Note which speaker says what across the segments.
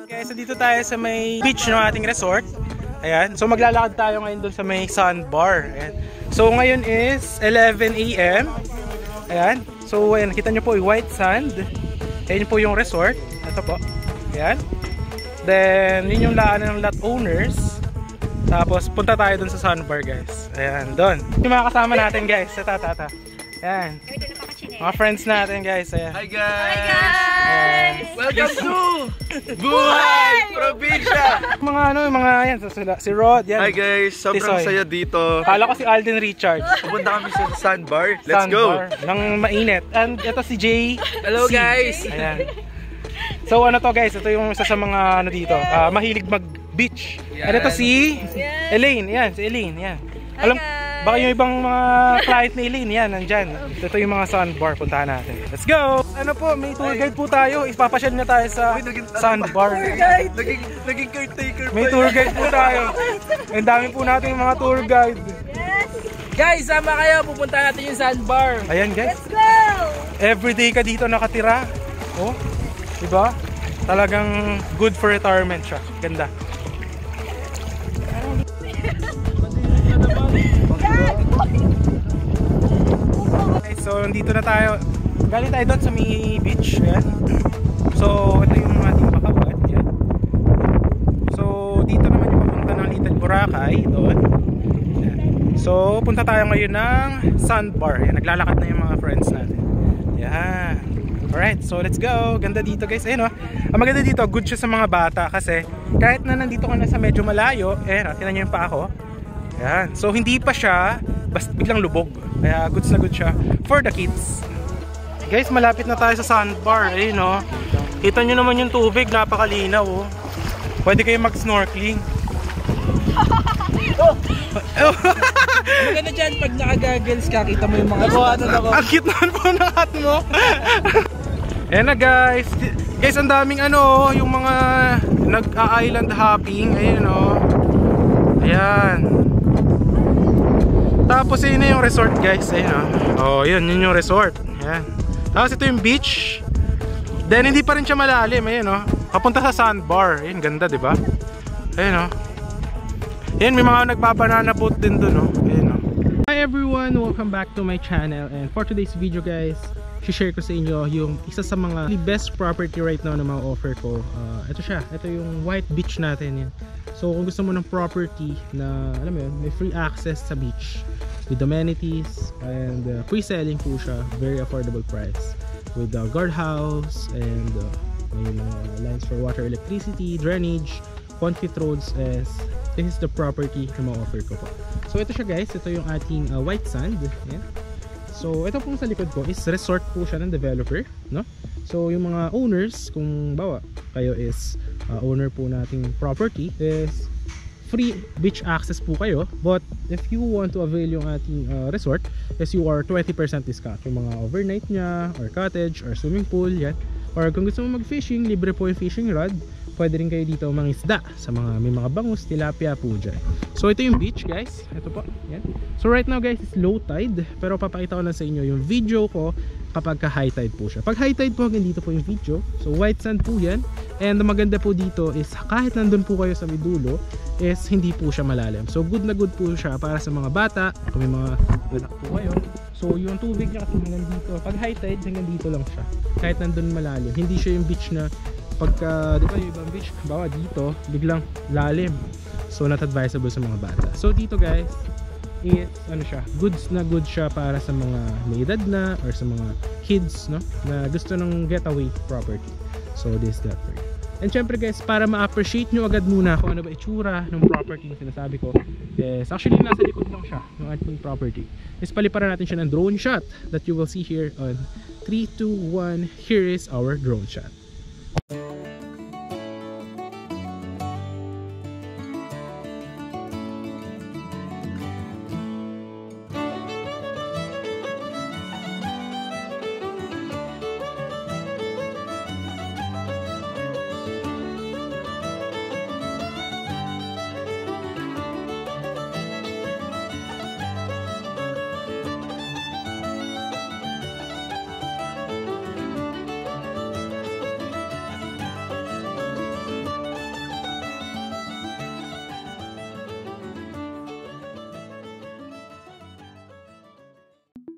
Speaker 1: Guys, so dito tayo sa may beach ng ating resort. Ayan. So maglalakad tayo ngayon doon sa may sandbar. Ayan. So ngayon is 11 AM. Ayan. So ayan, kita nyo po yung white sand. Ayan po yung resort. Ito po. Ayan. Then yun yung laanan ng lot owners. Tapos punta tayo doon sa sandbar, guys. Ayan, doon. Yung mga kasama natin, guys. Sa tata. Ayan. Mga friends natin, guys. Ayan.
Speaker 2: Hi guys!
Speaker 3: Hi guys!
Speaker 2: Welcome to Buhay Probinsya!
Speaker 1: Mga yan, si Rod, yan.
Speaker 2: Hi guys! Sobrang saya dito.
Speaker 1: Kala ko si Alden Richards.
Speaker 2: Pupunta kami sa sandbar. Let's go!
Speaker 1: Nang mainit. And ito si Jay.
Speaker 2: Hello guys!
Speaker 1: Ayan. So ano to, guys, ito yung isa sa mga ano dito, mahilig mag-beach. And ito si Elaine. Yan, si Elaine. Yan. Alam, baka yung ibang mga client ni Elaine, yan, nandyan. Ito yung mga sandbar, puntahan natin. Let's go! Ano po, may tour guide po tayo. Ipapasyal na tayo sa sandbar.
Speaker 2: Naging caretaker pa.
Speaker 1: May tour guide po tayo. Ang dami po natin yung mga tour guide.
Speaker 3: Guys, sama kayo. Pupunta natin yung sandbar.
Speaker 1: Ayan, guys.
Speaker 3: Let's go!
Speaker 1: Everyday ka dito nakatira. Oh, diba? Talagang good for retirement siya. Ganda. Okay, so nandito na tayo. Galing tayo doon sa may beach. Ayan. So ito yung ating bakawat. Ayan. So dito naman yung papunta ng Little Boracay. Doon. Ayan. So punta tayo ngayon ng sandbar. Ayan, naglalakad na yung mga friends natin. Ayan. Alright, so let's go. Ganda dito, guys. Ayun, oh. Ang maganda dito, good siya sa mga bata kasi kahit na nandito ka na sa medyo malayo, oh, tingnan nyo yung pa ako. Ayan. So hindi pa siya basta biglang lubog. Kaya goods na good siya for the kids. Guys, malapit na tayo sa sandbar. Ayun, oh. Kita nyo naman yung tubig, napakalinaw, oh. Pwede kayo mag-snorkeling.
Speaker 3: Maganda dyan, pag naka-goggles ka, kita mo yung mga
Speaker 1: Ang cute naman po ng hat mo. Ayan na, guys. Guys, ang daming ano, yung mga nag-island hopping. Ayan, oh. Ayan. Tapos yun na yung resort, guys. Ayan, oh. Oh, yun yung resort. Ayan. Tapos ito yung beach. Then hindi pa rin siya malalim. Ayan, oh. Papunta sa sandbar. Ayan, ganda, diba? Ayan, oh. Ayan, may mga nagbabanana boat din dun, oh. Ayan, oh. Hi everyone, welcome back to my channel. And for today's video, guys, share ko sa inyo yung isa sa mga best property right now na mga offer ko. Ito siya, ito yung white beach natin yan. So kung gusto mo ng property na alam mo yun, may free access sa beach with amenities and free selling po siya, very affordable price with the guardhouse and may mga lines for water, electricity, drainage, concrete roads. As this is the property na ma-offer ko po. So ito siya, guys, ito yung ating white sand. Yan. So ito pong sa likod ko is resort po siya ng developer, no? So yung mga owners, kung bawa kayo is owner po nating property, is free beach access po kayo. But if you want to avail yung ating resort, is you are 20% discount yung mga overnight nya, or cottage, or swimming pool, yan. Or kung gusto mo mag-fishing, libre po yung fishing rod. Pwede rin kayo dito mangisda sa mga may mga bangus, tilapia po dyan. So ito yung beach, guys. Ito po. Yan. So right now, guys, it's low tide. Pero papakita ko lang sa inyo yung video ko kapag ka high tide po siya. Pag high tide po, hanggang dito po yung video. So white sand po yan. And ang maganda po dito is kahit nandun po kayo sa midulo, is hindi po siya malalim. So good na good po siya para sa mga bata. Kung may mga anak po kayo. So yung tubig niya kasi hanggang dito. Pag high tide, hanggang dito lang siya. Kahit nandun malalim. Hindi siya yung beach na pagka, di ba yung ibang beach, bawa dito, biglang lalim. So not advisable sa mga bata. So dito, guys, is ano siya, goods na good siya para sa mga may edad na or sa mga kids, no, na gusto ng getaway property. So this is that for you. And syempre, guys, para ma-appreciate nyo agad muna kung ano ba itsura ng property na sinasabi ko, yes, actually nasa likod lang siya ng ating property. Is paliparan natin siya ng drone shot that you will see here on 3, 2, 1. Here is our drone shot.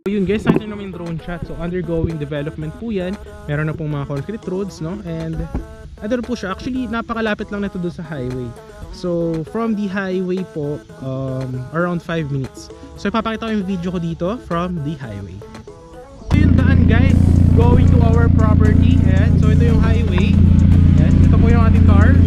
Speaker 1: So yun guys, nakita nyo naman yung drone shot. So undergoing development po yan. Meron na pong mga concrete roads, no? And ano po siya, actually napakalapit lang nito doon sa highway. So from the highway po, around 5 minutes. So ipapakita ko yung video ko dito from the highway. So yung daan guys, going to our property. And so ito yung highway. And ito po yung ating car.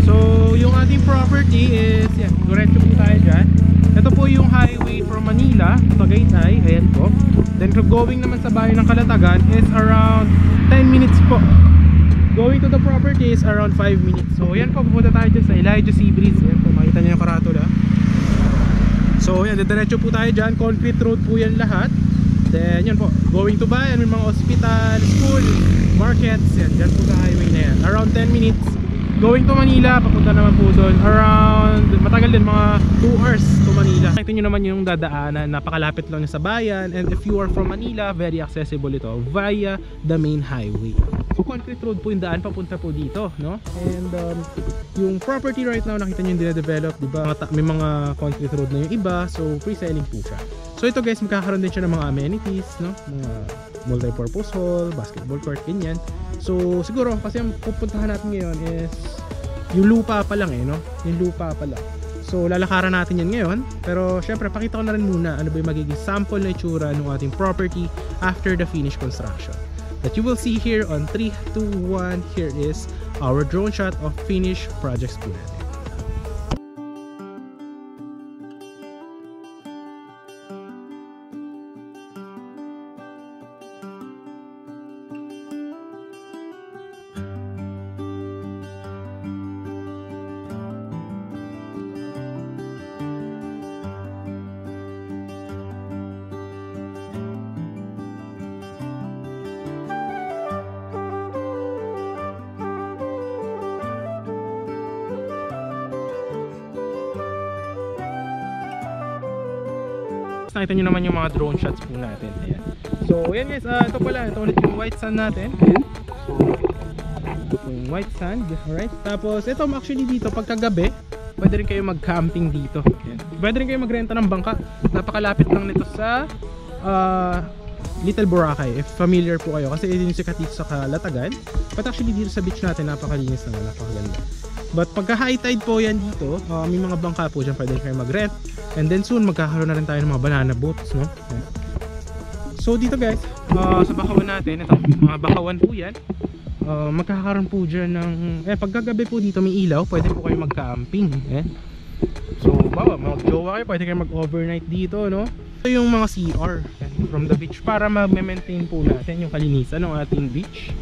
Speaker 1: So yung ating property is, yan, diretso po tayo dyan. Ito po yung highway from Manila to Tagaytay, ayan po. Then going naman sa bayan ng Calatagan is around 10 minutes po. Going to the property is around 5 minutes. So ayan po, pupunta tayo dyan sa Elijah Sea Bridge. Ayan po, makita nyo yung karatula. So ayan, diretso po tayo dyan. Concrete road po yan lahat. Then yan po, going to bayan, may mga hospital, school, markets. Yan, dyan po sa highway na yan. Around 10 minutes. Going to Manila, papunta naman po doon around, matagal din, mga 2 hours to Manila. Nakita nyo naman yung dadaanan, napakalapit lang sa bayan. And if you are from Manila, very accessible ito via the main highway. So concrete road po yung daan papunta po dito, no? And yung property right now, nakita nyo yung dina-develop, diba? May mga concrete road na yung iba, so pre-selling po siya. So ito guys, magkakaroon din siya ng mga amenities, no? Mga multi-purpose hall, basketball court, ganyan. So siguro kasi ang pupuntahan natin ngayon is yung lupa pa lang no? Yung lupa pa lang. So lalakaran natin yan ngayon. Pero syempre pakita ko na rin muna ano ba yung magiging sample na itsura ng ating property after the finished construction. That you will see here on 3, 2, 1. Here is our drone shot of finished projects po natin. Nakita nyo naman yung mga drone shots po natin. Ayan. So ayan guys, ito pala, ito ulit yung white sand natin. Ayan. So ito po yung white sand. Alright. Tapos ito actually dito pagkagabi, pwede rin kayo mag-camping dito. Ayan. Pwede rin kayo magrenta ng bangka. Napakalapit lang nito sa Little Boracay, if familiar po kayo, kasi ito yung sikat dito sa Calatagan. But actually dito sa beach natin, napakalinis naman, napakaganda. But pagka high tide po yan dito, may mga bangka po dyan, pwede kayo mag-rent. And then soon magkakaroon na rin tayo ng mga banana boats, no? Okay. So dito guys, sa bakawan natin, ito, mga bakawan po yan. Magkakaroon po dyan ng, pagkagabi po dito may ilaw, pwede po kayo mag-camping. So bawa, mag-jowa kayo, pwede kayo mag-overnight dito, no? Ito yung mga CR from the beach para ma-maintain po natin yung kalinisan ng ating beach.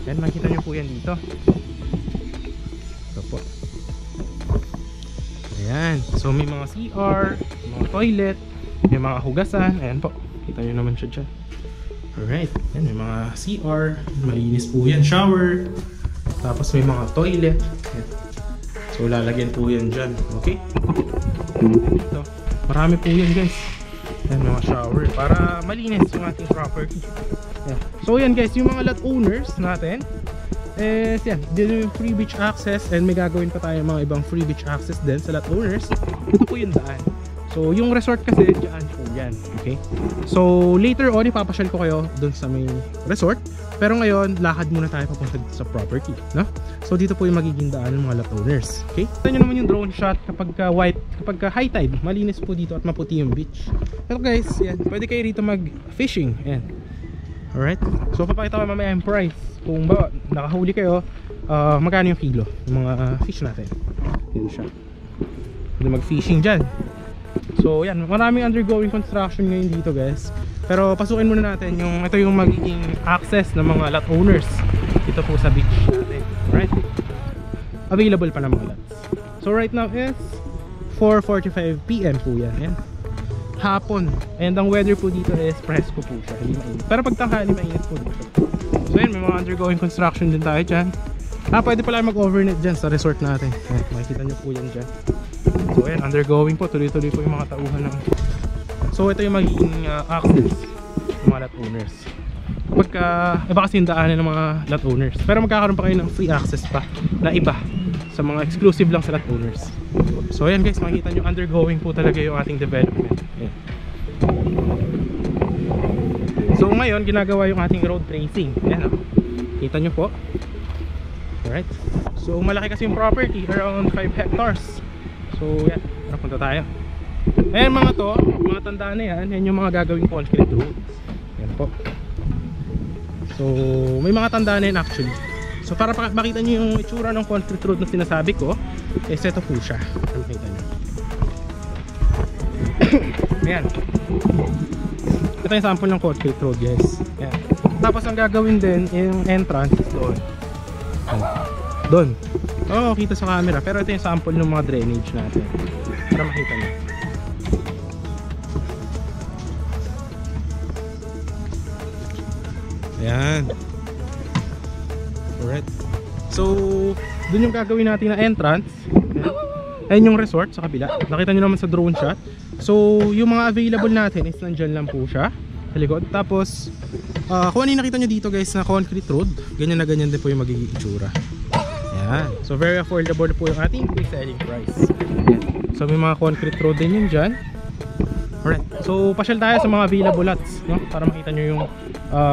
Speaker 1: Yan, makita nyo po yan dito. Ito po. Ayan, so may mga CR, mga toilet, may mga hugasan. Ayan po, kita nyo naman siya dyan. Alright, yan, may mga CR, malinis po yan, shower. Tapos may mga toilet. Ayan. So lalagyan po yan dyan, okay? Ito, marami po yan guys. Yan, mga shower, para malinis yung ating property. Ayan. So yan guys, yung mga lot owners natin is yan, din yung free beach access, and may gagawin pa tayo mga ibang free beach access din sa lot owners. Ito po yung daan. So yung resort kasi dyan po yan, okay? So later on ipapasyal ko kayo dun sa may resort, pero ngayon lakad muna tayo papunta sa property, no? So dito po yung magiging daan ng mga lot owners, okay? Ito nyo naman yung drone shot kapag high tide, malinis po dito at maputi yung beach. Pero guys, yan, pwede kayo rito mag fishing, yan. Alright, so papakita ko mamaya yung price. Kung ba nakahuli kayo, magkano yung kilo yung mga fish natin. Yan siya, pwede mag fishing dyan. So yan, maraming undergoing construction ngayon dito guys. Pero pasukin muna natin yung, ito yung magiging access ng mga lot owners dito po sa beach natin. Alright, available pa ng mga lots. So right now is 4:45 PM po yan. Yan, hapon, and ang weather po dito is presko po siya, hindi mainit. Pero pag tanghali mainit po dito. So yan, may mga undergoing construction din tayo dyan. Pwede pala mag-overnight dyan sa resort natin. Ayan, makikita nyo po yan dyan. So ayan, undergoing po, tuloy-tuloy po yung mga tauhan ng... So ito yung magiging access ng mga lot owners. Pagka, iba kasi yung daanan ng mga lot owners, pero magkakaroon pa kayo ng free access pa na iba sa mga exclusive lang sa lot owners. So ayan guys, makikita nyo undergoing po talaga yung ating development. Ayan. So ngayon ginagawa yung ating road tracing. Ayan, oh. Kita nyo po. Alright. So malaki kasi yung property, around 5 hectares. So yan, punta tayo. Ayan mga to, mga tandaan na yan. Yan yung mga gagawing concrete roads. Yan po. So may mga tandaan na yan actually. So para makita nyo yung itsura ng concrete road na sinasabi ko, ito po siya. Makita nyo. Ayan. Ito yung sample ng concrete road, guys. Ayan. Tapos ang gagawin din yung entrance doon. Doon. Oo, kita sa camera. Pero ito yung sample ng mga drainage natin. Para makita nyo. Ayan. Alright. So, doon yung gagawin natin na entrance. Ayan yung resort sa kabila. Nakita nyo naman sa drone shot. So, yung mga available natin is nandyan lang po siya sa likod. Tapos, kung ano yung nakita nyo dito guys na concrete road, ganyan na ganyan din po yung magiging itsura. Ayan. So, very affordable po yung ating pre-selling price. Ayan. So, may mga concrete road din yun dyan. Alright. So, pasyal tayo sa mga available lots, no? Para makita nyo yung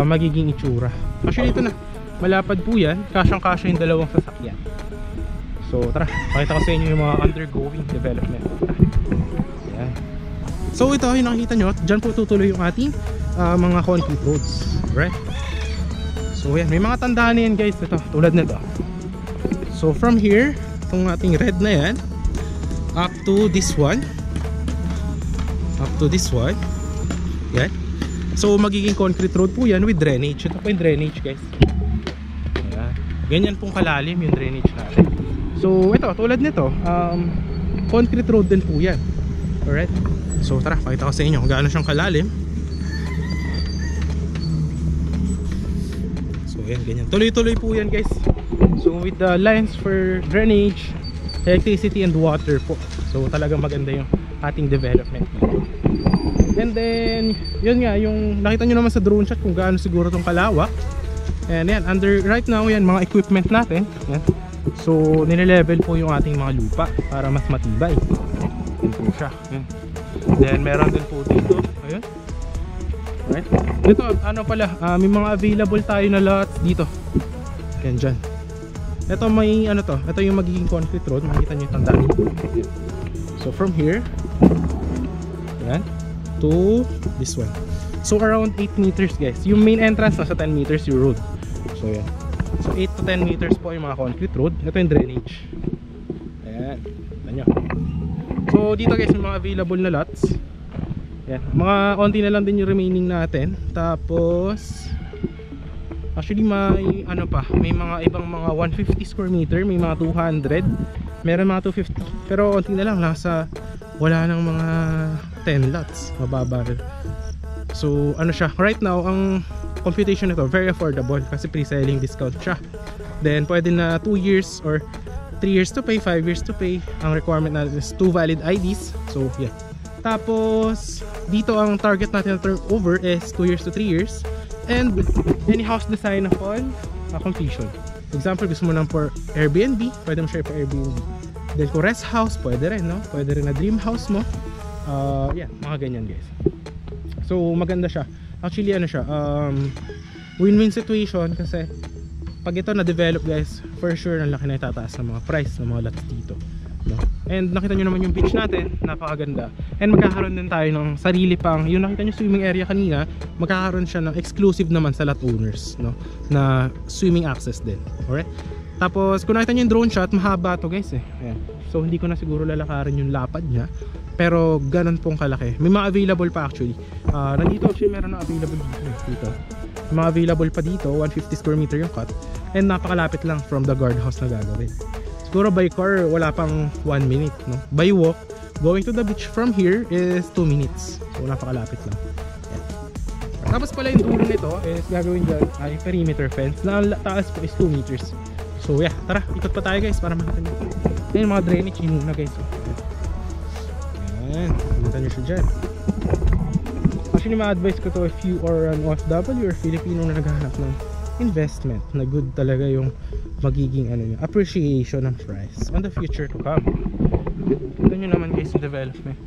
Speaker 1: magiging itsura. Actually, ito na. Malapad po yan. Kasyang-kasya yung dalawang sasakyan. So tara, pakita ko sa inyo yung mga undergoing development. Ayan. So ito yung nakikita nyo, dyan po tutuloy yung ating mga concrete roads. Right? So yan, may mga tandaan na yan guys. Ito, tulad nito. So from here, itong ating red na yan, up to this one. Up to this one. Yan. So magiging concrete road po yan with drainage. Ito po yung drainage guys. Ayan. Ganyan pong kalalim yung drainage natin. So ito, tulad nito, concrete road din po yan. Alright. So tara, pakita ko sa inyo kung gaano siyang kalalim. So yan, ganyan. Tuloy-tuloy po yan guys. So with the lines for drainage, electricity and water po. So talagang maganda yung ating development. And then, yun nga, yung nakita nyo naman sa drone shot kung gaano siguro itong kalawak. And yan, under right now yan, mga equipment natin. Yan. So nile-level po yung ating mga lupa para mas matibay. Yan po siya. Yan. Then meron din po dito. Ayun. Right. Dito ano pala, may mga available tayo na lots dito. Yan dyan. Ito may ano to. Ito yung magiging concrete road. Makikita nyo yung tandaan dito. So from here, yan, to this one. So around 8 meters guys. Yung main entrance nasa 10 meters yung road. So yan. So 8 to 10 meters po yung mga concrete road. Ito yung drainage. Ayan. Tignan nyo. So dito guys yung mga available na lots. Ayan. Mga onti na lang din yung remaining natin. Tapos actually may ano pa, may mga ibang mga 150 square meter, may mga 200, meron mga 250. Pero onti na lang, nasa wala nang mga 10 lots, mababa rin. So ano siya, right now ang computation nito very affordable kasi pre-selling discount siya. Then pwede na 2 years or 3 years to pay, 5 years to pay. Ang requirement natin is 2 valid IDs. So yeah. Tapos dito ang target natin na turnover is 2 years to 3 years. And any house design upon completion. Example, gusto mo lang for Airbnb, pwede mo siya for Airbnb. Then kung rest house, pwede rin, no? Pwede rin na dream house mo. Yeah, mga ganyan guys. So maganda siya. Actually ano siya, win-win situation kasi pag ito na-develop guys, for sure ang laki na itataas ng mga price ng mga lots dito, no? And nakita nyo naman yung beach natin, napakaganda. And magkakaroon din tayo ng sarili pang, yung nakita nyo swimming area kanina, magkakaroon siya ng exclusive naman sa lot owners, no? Na swimming access din. Alright? Tapos kung nakita nyo yung drone shot, mahaba to guys eh. Ayan. So hindi ko na siguro lalakarin yung lapad nya, pero ganun pong kalaki. May mga available pa actually. Nandito actually meron na available dito. Mga available pa dito, 150 square meter yung cut. And napakalapit lang from the guardhouse na gagawin. Siguro by car wala pang 1 minute, no? By walk, going to the beach from here is 2 minutes. So napakalapit lang. Yan. Tapos pala yung dulo nito is gagawin dyan ay perimeter fence na taas po is 2 meters. So yeah, tara, ikot pa tayo guys para makita nyo. Yan yung mga drainage yun na guys. Yan, makita nyo siya dyan. Actually ma-advise ko to if you are an OFW or Filipino na naghahanap ng investment na good talaga yung magiging ano yung appreciation ng price on the future to come. Ito nyo naman guys yung development.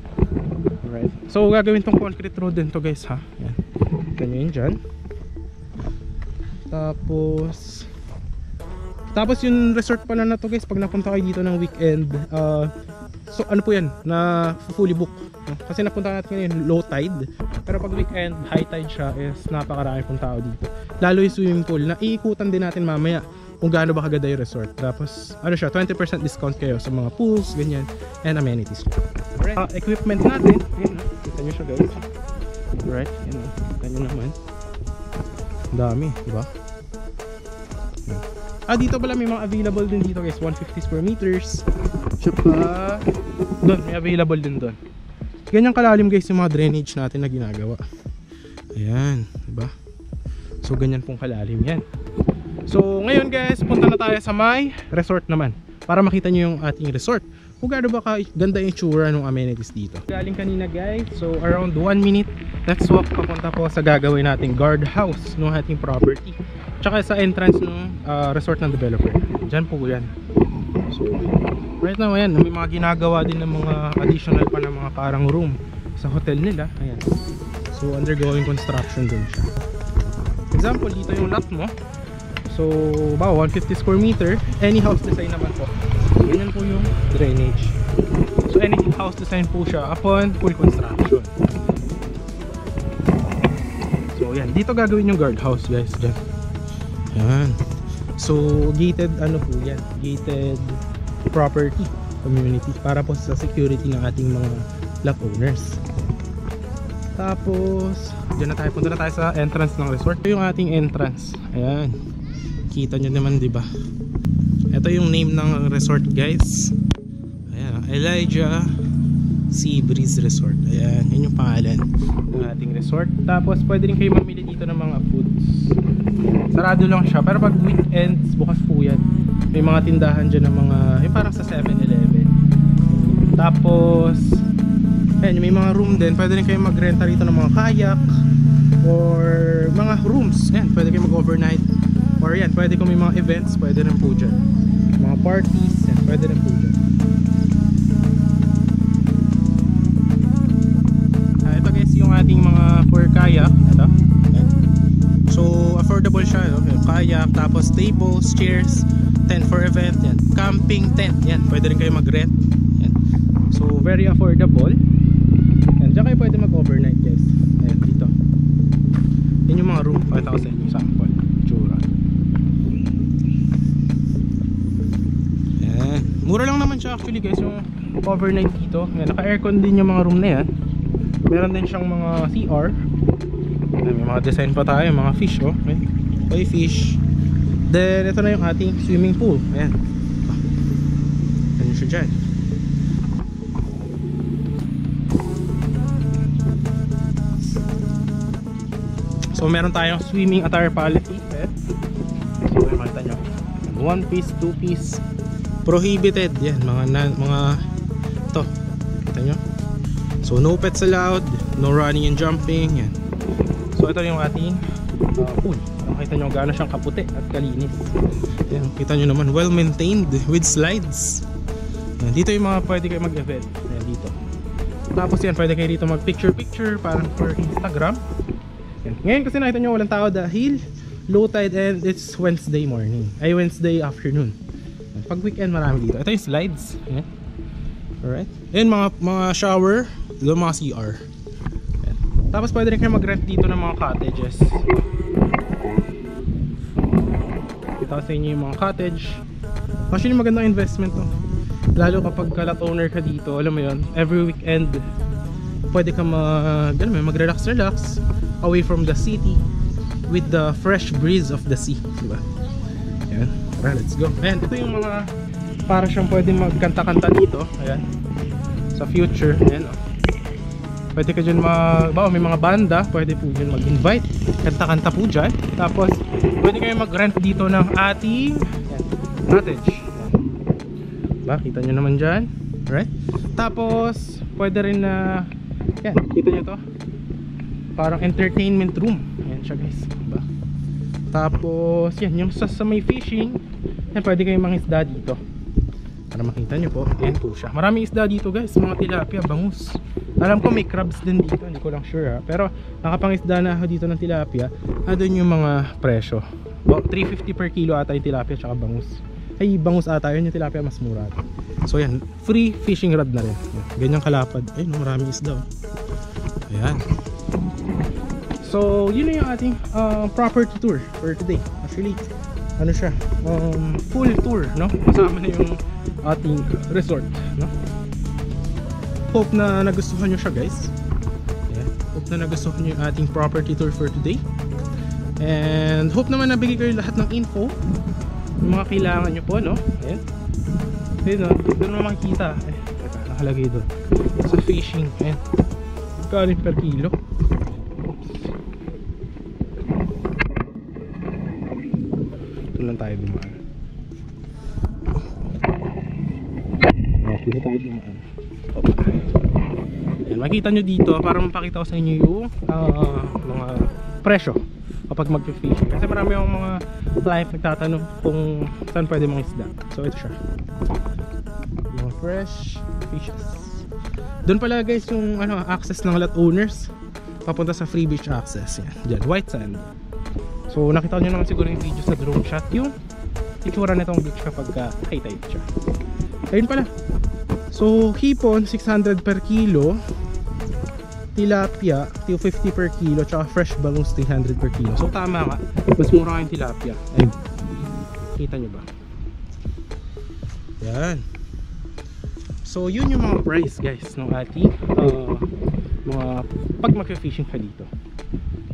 Speaker 1: Alright. So gagawin tong concrete road din to guys ha. Yan. Kita nyo yun dyan. Tapos yung resort pala na to guys, pag napunta kayo dito ng weekend, so ano po yan, na fully book. Kasi napunta natin ngayon low tide, pero pag weekend, high tide siya, is napakarami pong tao dito. Lalo yung swimming pool, na iikutan din natin mamaya kung gaano ba kaganda yung resort. Tapos ano siya, 20% discount kayo sa mga pools, ganyan, and amenities. Alright, equipment natin, yun, kita nyo siya guys. Alright, yun, kita nyo naman. Ang dami, diba? Dito pala may mga available din dito guys, 150 square meters. Tsaka doon, may available din doon. Ganyan kalalim guys yung mga drainage natin na ginagawa. Ayan, diba? So ganyan pong kalalim yan. So ngayon guys, punta na tayo sa may resort naman, para makita nyo yung ating resort, kung gaano ba ganda yung tsura ng amenities dito. Galing kanina guys, so around 1 minute, let's walk papunta po sa gagawin nating guardhouse ng ating property, tsaka sa entrance ng resort ng developer. Diyan po yan. So right now ayan, may mga ginagawa din ng mga additional pa ng mga parang room sa hotel nila. Ayan, so undergoing construction din siya. Example, dito yung lot mo. So ba 150 square meter, any house design naman po. Ganyan po yung drainage. So any house design po siya upon full construction. So yan, dito gagawin yung guardhouse guys, dyan. Yan. So gated ano po yan, gated property community, para po sa security ng ating mga lot owners. Tapos dyan na tayo, punta na tayo sa entrance ng resort. Ito yung ating entrance. Ayan, kita nyo naman diba, ito yung name ng resort guys. Ayan, Elijah Sea Breeze Resort. Ayan, yun yung pangalan ng ating resort. Tapos pwede rin kayo mamili dito ng mga foods. Sarado lang siya, pero pag weekends bukas po yan. May mga tindahan dyan ng mga, yung parang sa 7-Eleven. Tapos ayan, may mga room din. Pwede rin kayo magrenta rito ng mga kayak or mga rooms. Ayan, pwede kayo mag-overnight. Or yan, pwede kung may mga events, pwede rin po dyan. Mga parties, yan, pwede rin po dyan. Ito guys yung ating mga for kayak. Ito. Ayan. So affordable siya, okay. Kayak, tapos tables, chairs, tent for event, yan. Camping tent, yan, pwede rin kayo mag-rent. Yan. So very affordable. Yan, dyan kayo pwede mag-overnight guys. Ayan, dito. Yan yung mga room, pakita ko sa inyo sample, tsura. Yan, mura lang naman siya actually guys yung overnight dito. Yan, naka-aircon din yung mga room na yan. Meron din siyang mga CR. Yan, may mga design pa tayo, mga fish, oh. Okay. Koi fish. Then ito na yung ating swimming pool. Ayan. Ayan siya dyan. So meron tayong swimming attire policy. So makita nyo, 1 piece, 2 piece, prohibited. Yan, mga ito, kita nyo. So no pets allowed, no running and jumping. Yan. So ito yung ating pool. Makita nyo gaano siyang kaputi at kalinis. Yan, kita nyo naman, well maintained with slides. Yan, dito yung mga pwede kayo mag-event. Yan, dito. Tapos yan, pwede kayo dito mag picture parang for Instagram. Yan. Ngayon kasi nakita nyo walang tao dahil low tide and it's Wednesday morning, ay Wednesday afternoon. Yan. Pag weekend marami dito. Ito yung slides. Yan. Alright. Yan, mga shower, yung mga CR. Yan. Tapos pwede rin kayo mag-rent dito ng mga cottages. Kita ko sa inyo yung mga cottage. Actually magandang investment to, lalo kapag lot owner ka dito. Alam mo yun, every weekend pwede ka mag-relax away from the city with the fresh breeze of the sea, diba? Ayan, tara, let's go. Ayan, ito yung mga para siyang pwede magkanta-kanta dito. Ayan, sa future. Ayan, oh. Pwede ka dyan may mga banda, pwede po dyan mag-invite, kanta-kanta po dyan. Tapos pwede kayo mag-rent dito ng ating cottage. Diba? Kita nyo naman dyan. Alright. Tapos pwede rin na yan, kita nyo to, parang entertainment room. Ayan siya guys, diba? Tapos yan, yung sa may fishing yan, pwede kayong mangisda dito. Para makita nyo po, ayan po siya. Maraming isda dito guys, mga tilapia, bangus. Alam ko may crabs din dito, hindi ko lang sure ha. Pero nakapangisda na ako dito ng tilapia. Doon yung mga presyo. 350 per kilo ata yung tilapia tsaka bangus. Ay, bangus ata yun, yung tilapia mas mura. So yan, free fishing rod na rin. Ganyang kalapad. Ay, no, maraming isda. Ayan. So yun na yung ating property tour for today. Actually, ano siya, full tour, no? Kasama na yung ating resort, no? Hope na nagustuhan nyo siya guys. Ayan. Hope na nagustuhan nyo yung ating property tour for today. And hope naman nabigay kayo lahat ng info, yung mga kailangan nyo po, no? Ayan. Ayan, no? Doon mo makikita. Nakalagay doon sa fishing. Ayan. Kanin per kilo. Ito lang tayo dumaan. Dito tayo dumaan. Ayan, makita nyo dito para mapakita ko sa inyo yung mga presyo kapag mag-fishing. Kasi marami akong mga live nagtatanong kung saan pwede mga isda. So ito siya, mga fresh fishes. Doon pala guys yung access ng lot owners papunta sa free beach access. Yan, dyan, white sand. So nakita nyo naman siguro yung video sa drone shot yung itsura na itong beach kapag high tide siya. Ayun pala. So hipon 600 per kilo, tilapia 250 per kilo, tsaka fresh bangus 300 per kilo. So tama nga, mas mura yung tilapia. Ayun, kita nyo ba? Yan. So yun yung mga price guys ng ating mga pag mag-fishing ka dito.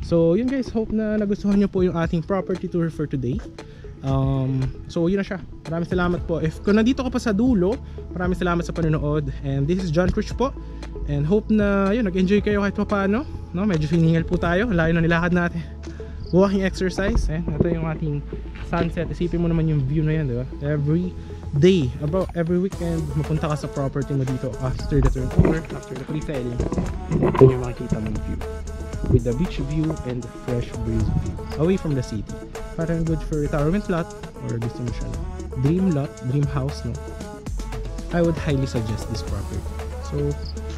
Speaker 1: So yun guys, hope na nagustuhan nyo po yung ating property tour for today. So yun na siya. Maraming salamat po. If kung nandito ka pa sa dulo, maraming salamat sa panonood. And this is John Cruz po. And hope na yun, nag-enjoy kayo kahit paano, no? Medyo hiningal po tayo, layo na nilakad natin. Walking exercise. Ito yung ating sunset. Isipin mo naman yung view na yan, di ba? Every day, about every weekend, mapunta ka sa property mo dito after the turnover, after the pre-selling. Ito yung makikita mong view with the beach view and the fresh breeze view away from the city. Parang good for retirement lot or gusto mo siya dream lot, dream house, no? I would highly suggest this property. So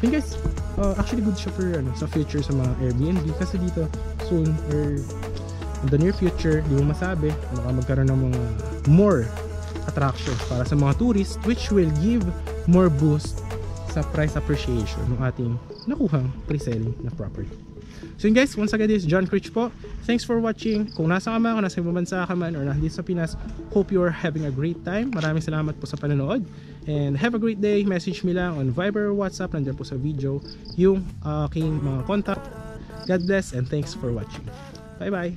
Speaker 1: yun guys, actually good siya for sa future sa mga Airbnb, kasi dito soon or in the near future, di mo masabi, magkaroon ng mga more attractions para sa mga tourists, which will give more boost sa price appreciation ng ating nakuhang pre-selling na property. So yun guys, once again, this is John Crich po. Thanks for watching. Kung nasa ka man, kung nasa ibang bansa ka man, or nandito sa Pinas, hope you are having a great time. Maraming salamat po sa panonood. And have a great day. Message me lang on Viber or WhatsApp. Nandiyan po sa video yung aking mga contact. God bless and thanks for watching. Bye bye.